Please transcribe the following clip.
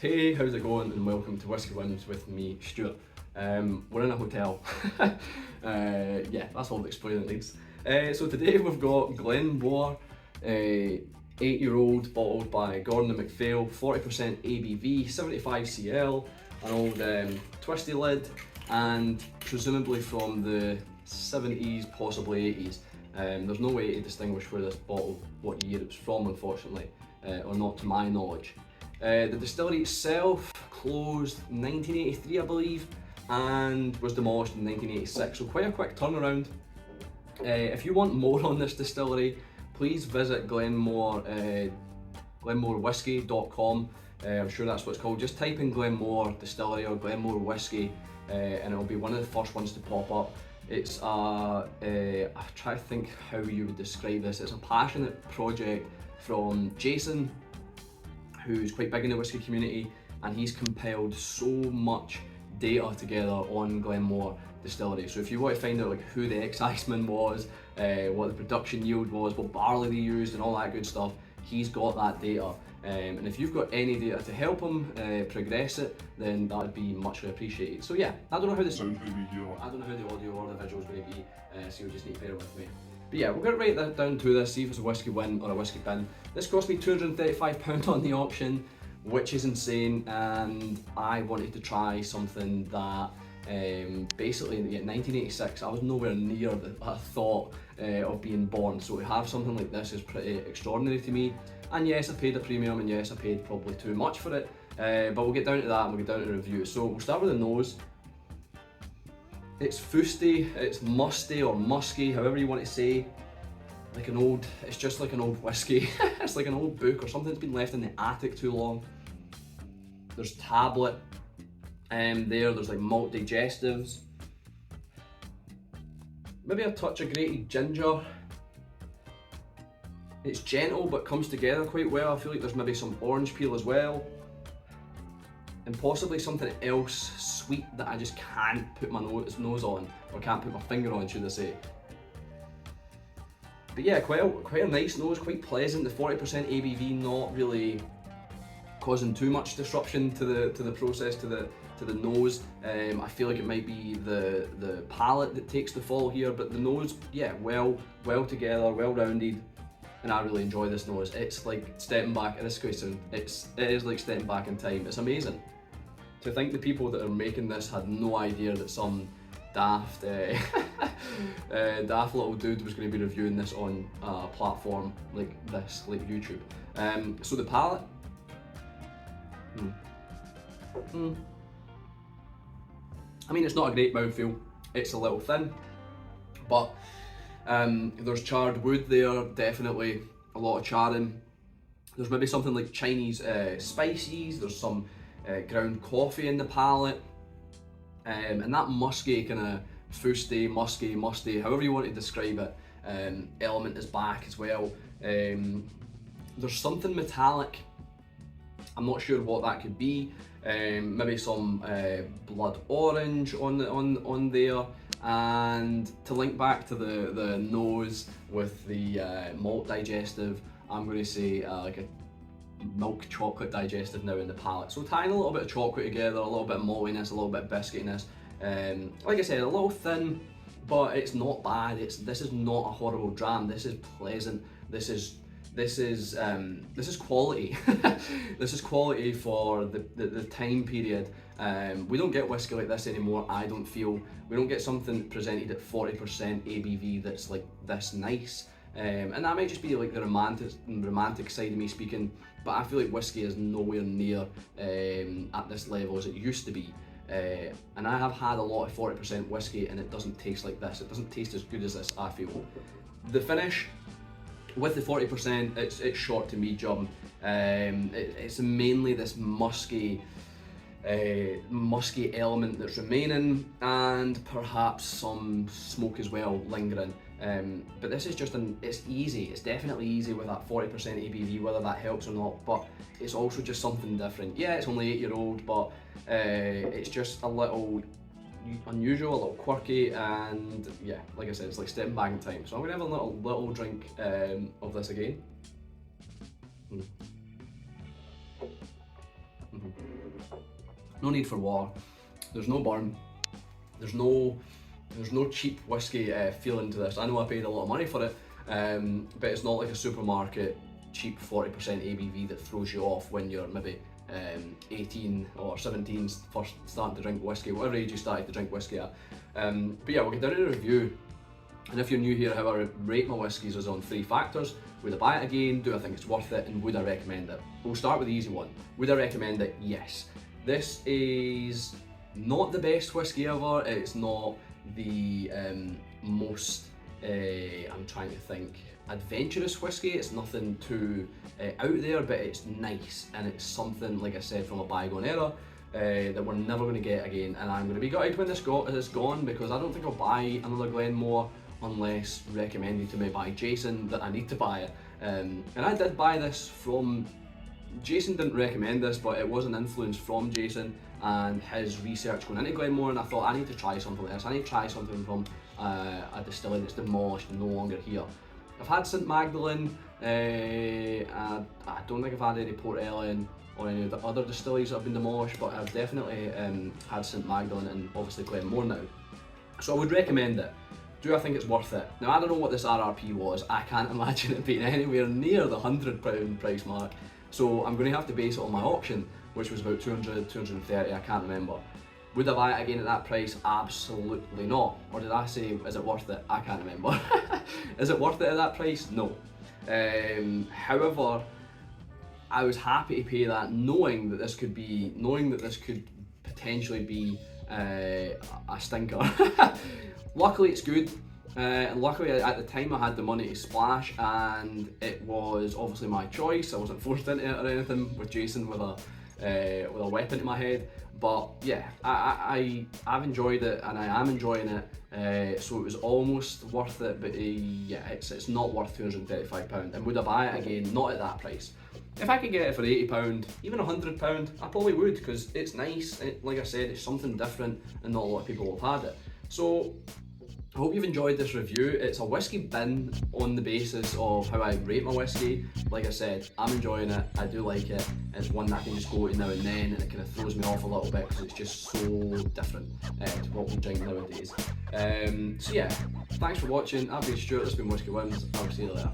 Hey, how's it going? And welcome to Whisky Wins with me, Stuart. We're in a hotel. Yeah, that's all the explaining it needs. So today we've got Glen Mhor, 8-year-old, bottled by Gordon MacPhail, 40% ABV, 75 cl, an old twisty lid, and presumably from the 70s, possibly 80s. There's no way to distinguish where this bottle, what year it's from, unfortunately, or not to my knowledge. The distillery itself closed 1983, I believe, and was demolished in 1986, so quite a quick turnaround. If you want more on this distillery, please visit glenmhorwhiskey.com. I'm sure that's what it's called. Just type in Glen Mhor Distillery or Glen Mhor Whiskey, and it'll be one of the first ones to pop up. It's I try to think how you would describe this. It's a passionate project from Jason, who's quite big in the whiskey community, and he's compiled so much data together on Glen Mhor Distillery. So if you want to find out like who the exciseman was, what the production yield was, what barley they used and all that good stuff, he's got that data. And if you've got any data to help him progress it, then that would be muchly appreciated. So yeah, I don't know how the sound's going to be here. I don't know how the audio or the visual is going to be, so you'll just need to bear with me. But yeah, we're going to write that down to this, see if it's a Whisky Win or a Whisky Bin. This cost me £235 on the auction, which is insane, and I wanted to try something that basically in 1986, I was nowhere near the thought of being born, so to have something like this is pretty extraordinary to me. And yes, I paid a premium, and yes, I paid probably too much for it, but we'll get down to that and we'll get down to the review. So we'll start with the nose. It's fusty, it's musty or musky, however you want to say. Like an old, it's just like an old whiskey. It's like an old book or something that's been left in the attic too long. There's tablet there's like malt digestives. Maybe a touch of grated ginger. It's gentle but comes together quite well. I feel like there's maybe some orange peel as well. And possibly something else sweet that I just can't put my nose on, or can't put my finger on, should I say. But yeah, quite a nice nose, quite pleasant. The 40% ABV not really causing too much disruption to the process, to the nose. I feel like it might be the palate that takes the fall here, but the nose, yeah, well together, well rounded, and I really enjoy this nose. It's like stepping back, and this is going to sound, it is like stepping back in time. It's amazing. To think the people that are making this had no idea that some daft daft little dude was going to be reviewing this on a platform like this, like YouTube. So the palate, I mean, it's not a great mouthfeel. It's a little thin, but there's charred wood there, definitely a lot of charring. There's maybe something like Chinese spices. There's some ground coffee in the palate, and that musky kind of fusty, musty, however you want to describe it, element is back as well. There's something metallic. I'm not sure what that could be. Maybe some blood orange on there. And to link back to the nose with the malt digestive, I'm going to say like a milk chocolate digestive now in the palate. So tying a little bit of chocolate together, a little bit of maltiness, a little bit of biscuitiness. Like I said, a little thin, but it's not bad. This is not a horrible dram. This is pleasant. This is quality. This is quality for the time period. We don't get whiskey like this anymore, I don't feel. We don't get something presented at 40% ABV that's like this nice. And that might just be like the romantic side of me speaking, but I feel like whiskey is nowhere near at this level as it used to be. And I have had a lot of 40% whiskey and it doesn't taste like this. It doesn't taste as good as this, I feel. The finish, with the 40%, it's short to medium. It's mainly this musky element that's remaining, and perhaps some smoke as well lingering. But this is just it's easy. It's definitely easy with that 40% ABV, whether that helps or not. But it's also just something different. Yeah, it's only 8-year-old, but it's just a little unusual, a little quirky, and yeah, like I said, it's like stepping back in time. So I'm gonna have a little drink of this again. No need for war. There's no burn. There's no cheap whiskey feeling to this. I know I paid a lot of money for it, but it's not like a supermarket cheap 40% ABV that throws you off when you're maybe 18 or 17, first starting to drink whiskey, whatever age you started to drink whiskey at. But yeah, we'll get down to the review. And if you're new here, how I rate my whiskies is on 3 factors. Would I buy it again? Do I think it's worth it? And would I recommend it? We'll start with the easy one. Would I recommend it? Yes. This is not the best whiskey ever. It's not the most, I'm trying to think, adventurous whiskey. It's nothing too out there, but it's nice, and it's something, like I said, from a bygone era that we're never going to get again. And I'm going to be gutted when this is gone, because I don't think I'll buy another Glen Mhor unless recommended to me by Jason that I need to buy it. And I did buy this from Jason. Didn't recommend this, but it was an influence from Jason and his research going into Glen Mhor, and I thought I need to try something like this. I need to try something from a distillery that's demolished and no longer here. I've had St Magdalene, I don't think I've had any Port Ellen or any of the other distilleries that have been demolished, but I've definitely had St Magdalene and obviously Glen Mhor now. So I would recommend it. Do I think it's worth it? Now, I don't know what this RRP was. I can't imagine it being anywhere near the £100 price mark. So I'm going to have to base it on my auction, which was about 200, 230, I can't remember. Would I buy it again at that price? Absolutely not. Or did I say, is it worth it? I can't remember. Is it worth it at that price? No. However, I was happy to pay that, knowing that this could potentially be a stinker. Luckily it's good, and luckily at the time I had the money to splash, and it was obviously my choice. I wasn't forced into it or anything with Jason with a weapon to my head. But yeah, I've enjoyed it, and I am enjoying it, so it was almost worth it. But yeah, it's not worth £235. And would I buy it again? Not at that price. If I could get it for £80, even £100, I probably would, because it's nice. Like I said, it's something different, and not a lot of people have had it. So I hope you've enjoyed this review. It's a whiskey bin on the basis of how I rate my whiskey. Like I said, I'm enjoying it, I do like it. It's one that I can just go to now and then, and it kind of throws me off a little bit because it's just so different to what we drink nowadays. So yeah, thanks for watching. I've been Stuart, this has been Whisky Wins. I'll see you later.